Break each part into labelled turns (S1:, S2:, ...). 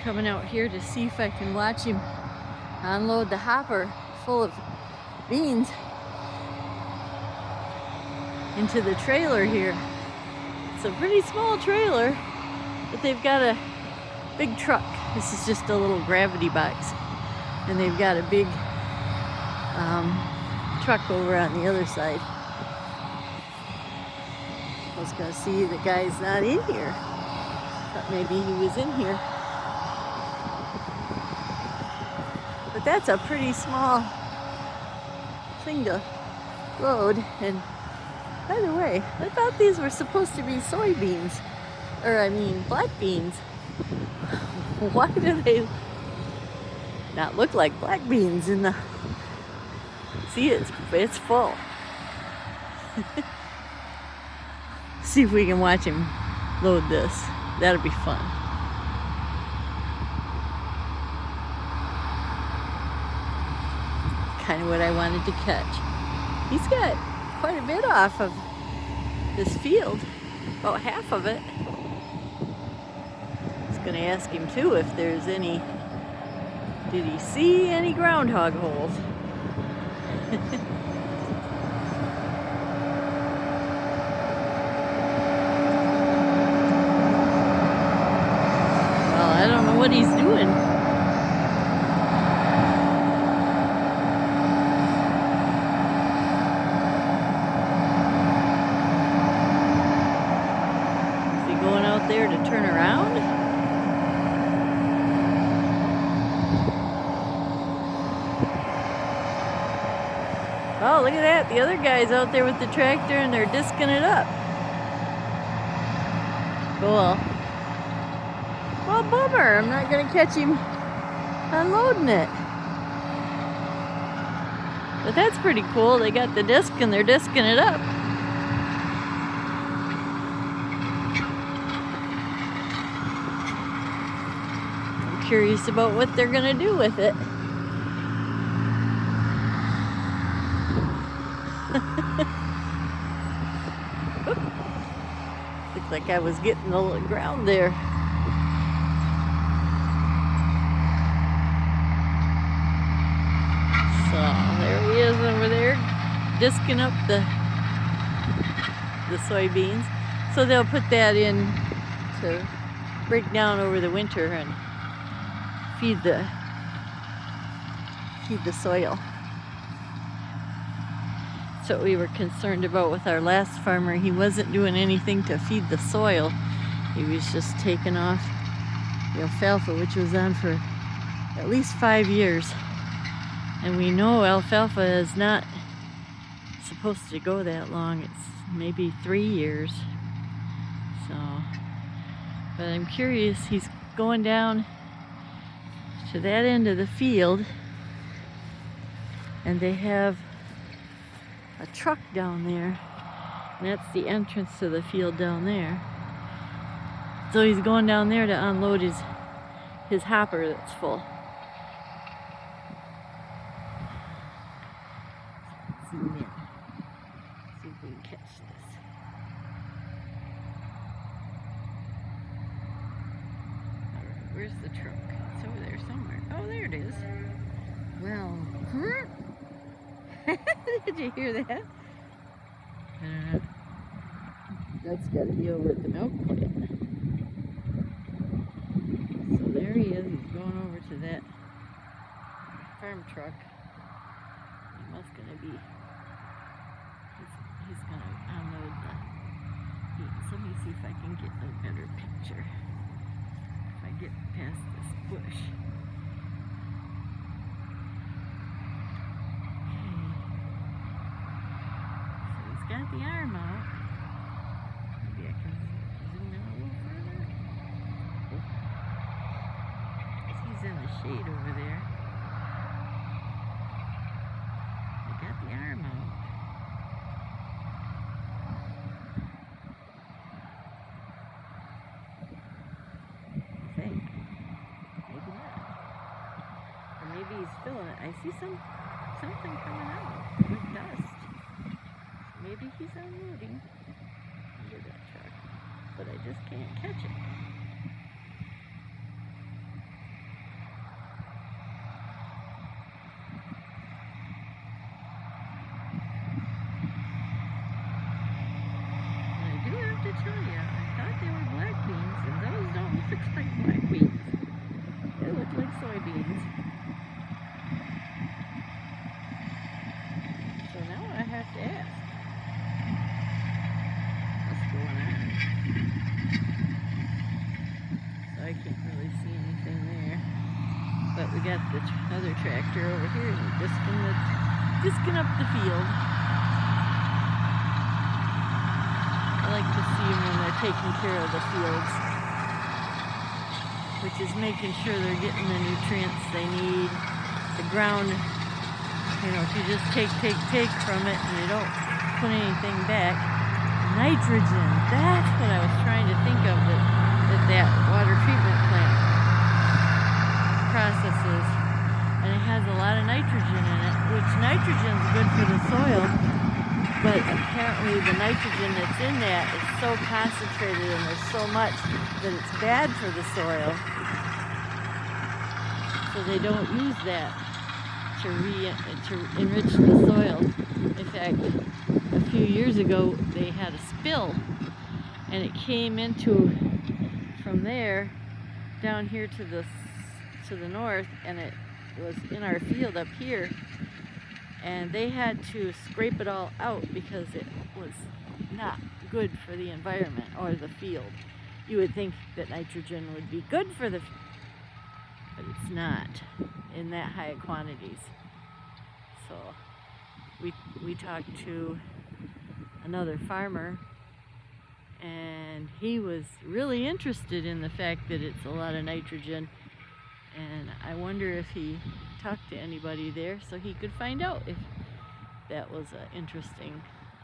S1: coming out here to see if I can watch him unload the hopper full of beans into the trailer here. It's a pretty small trailer, but they've got a big truck. This is just a little gravity box, and they've got a big truck over on the other side. I was gonna see the guy's not in here. Thought maybe he was in here. But that's a pretty small thing to load. And by the way, I thought these were supposed to be soybeans, or I mean black beans. Why do they not look like black beans in the... See, it's full. See if we can watch him load this. That'll be fun. Kind of what I wanted to catch. He's got quite a bit off of this field, about half of it. I was going to ask him too if there's any, did he see any groundhog holes? Well, I don't know what he's doing. Is he going out there to turn around? Oh, look at that. The other guy's out there with the tractor and they're disking it up. Cool. Well, bummer. I'm not going to catch him unloading it. But that's pretty cool. They got the disc and they're disking it up. I'm curious about what they're going to do with it. Looked like I was getting the ground there. So there he is over there, disking up the soybeans. So they'll put that in to break down over the winter and feed the soil. That's what we were concerned about with our last farmer. He wasn't doing anything to feed the soil. He was just taking off the alfalfa, which was on for at least 5 years. And we know alfalfa is not supposed to go that long. It's maybe 3 years. So, but I'm curious, he's going down to that end of the field, and they have a truck down there, and that's the entrance to the field down there. So he's going down there to unload his hopper that's full. Zoom in. See if we can catch this. Alright, where's the truck? It's over there somewhere. Oh, there it is. Well, did you hear that? That's got to be over at the milk plant. So there he is. He's going over to that farm truck. He must gonna be. He's gonna unload the beans. Let me see if I can get a better picture. If I get past this bush. Got the arm out. Maybe I can zoom in a little further. He's in the shade over there. I got the arm out. I think. Maybe not. Or maybe he's filling it. I see something coming out with dust. Maybe he's unloading under that truck, but I just can't catch it. beans. So now I have to ask, what's going on? So I can't really see anything there. But we got the other tractor over here and disking up the field. I like to see them when they're taking care of the fields, which is making sure they're getting the nutrients they need. The ground, you know, if you just take from it and you don't put anything back. Nitrogen, that's what I was trying to think of that water treatment plant processes. And it has a lot of nitrogen in it, which nitrogen is good for the soil, but apparently the nitrogen that's in that is so concentrated and there's so much that it's bad for the soil. So they don't use that to enrich the soil. In fact, a few years ago they had a spill and it came into from there down here to the north, and it was in our field up here, and they had to scrape it all out because it was not good for the environment or the field. You would think that nitrogen would be good for the field, but it's not in that high quantities. So we talked to another farmer, and he was really interested in the fact that it's a lot of nitrogen, and I wonder if he talked to anybody there so he could find out if that was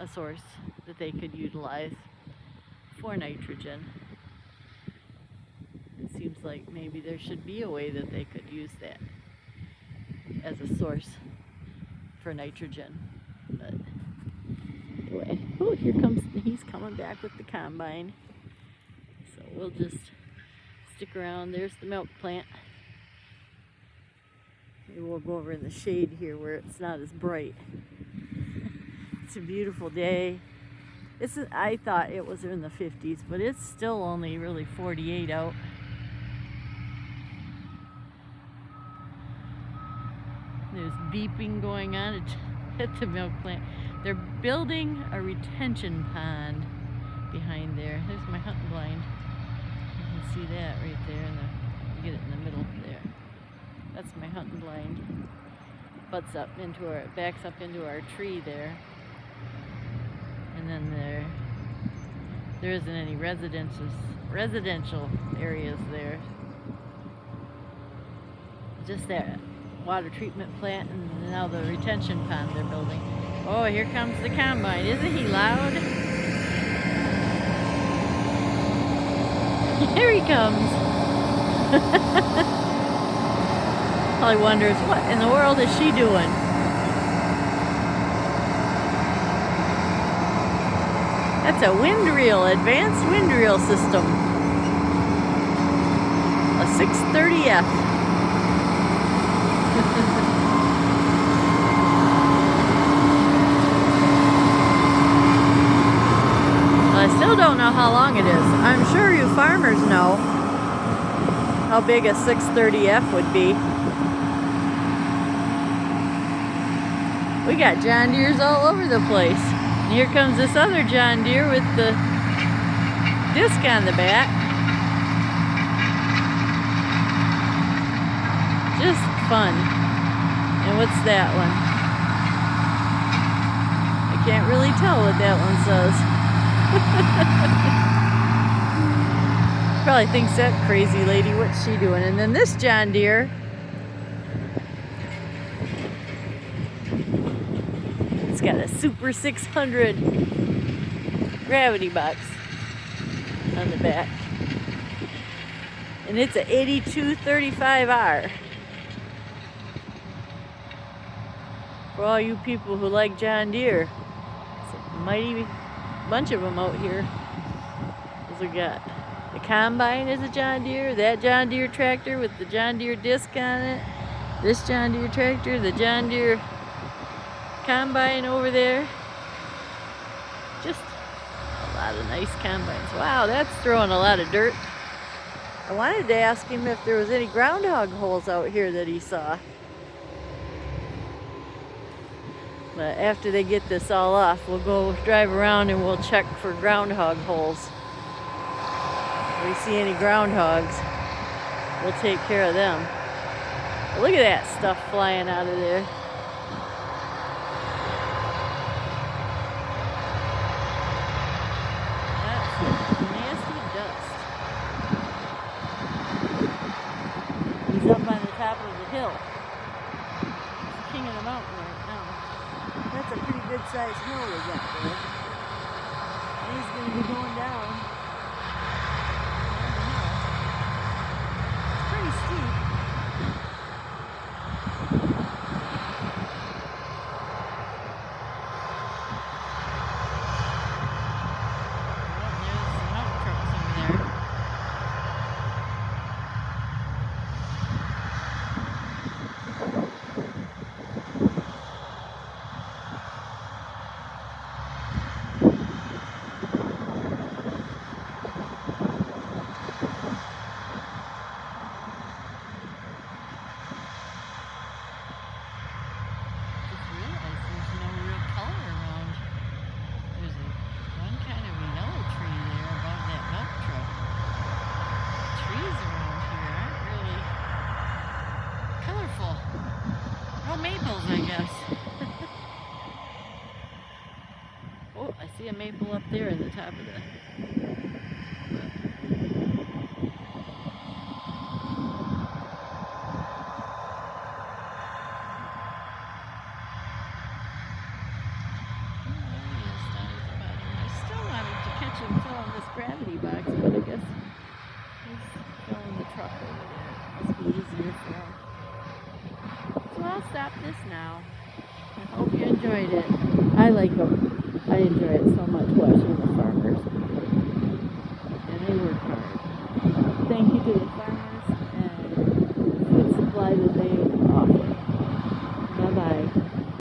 S1: a source that they could utilize for nitrogen. It seems like maybe there should be a way that they could use that as a source for nitrogen. But anyway, oh, he's coming back with the combine. So we'll just stick around. There's the milk plant. Maybe we'll go over in the shade here where it's not as bright. It's a beautiful day. I thought it was in the 50s, but it's still only really 48 out. There's beeping going on at the milk plant. They're building a retention pond behind there. There's my hunting blind. You can see that right there. You get it in the middle there. That's my hunting blind. Backs up into our tree there. And then there isn't any residential areas there. Just that water treatment plant, and now the retention pond they're building. Oh, here comes the combine. Isn't he loud? Here he comes. Probably wonders, what in the world is she doing? That's a wind reel, advanced wind reel system. A 630F. I still don't know how long it is. I'm sure you farmers know how big a 630F would be. We got John Deeres all over the place. And here comes this other John Deere with the disc on the back. Just fun. And what's that one? I can't really tell what that one says. Probably thinks that crazy lady, what's she doing? And then this John Deere, it's got a Super 600 gravity box on the back. And it's a 8235R. For all you people who like John Deere, it's a mighty bunch of them out here. As we got the combine is a John Deere, that John Deere tractor with the John Deere disc on it, this John Deere tractor, the John Deere combine over there. Just a lot of nice combines. Wow, that's throwing a lot of dirt. I wanted to ask him if there was any groundhog holes out here that he saw. But after they get this all off, we'll go drive around and we'll check for groundhog holes. If we see any groundhogs, we'll take care of them. But look at that stuff flying out of there. That's nasty dust. He's up on the top of the hill. He's king of the mountain right now. That's a pretty good sized hill we got there. And he's going to be going down the hill. It's pretty steep. Maples, I guess. Oh, I see a maple up there in the top of the... I still wanted to catch him filling this gravity box, but I guess he's filling the truck over there. Must be easier for him. So I'll stop this now. I hope you enjoyed it. I like them. I enjoy it so much watching the farmers.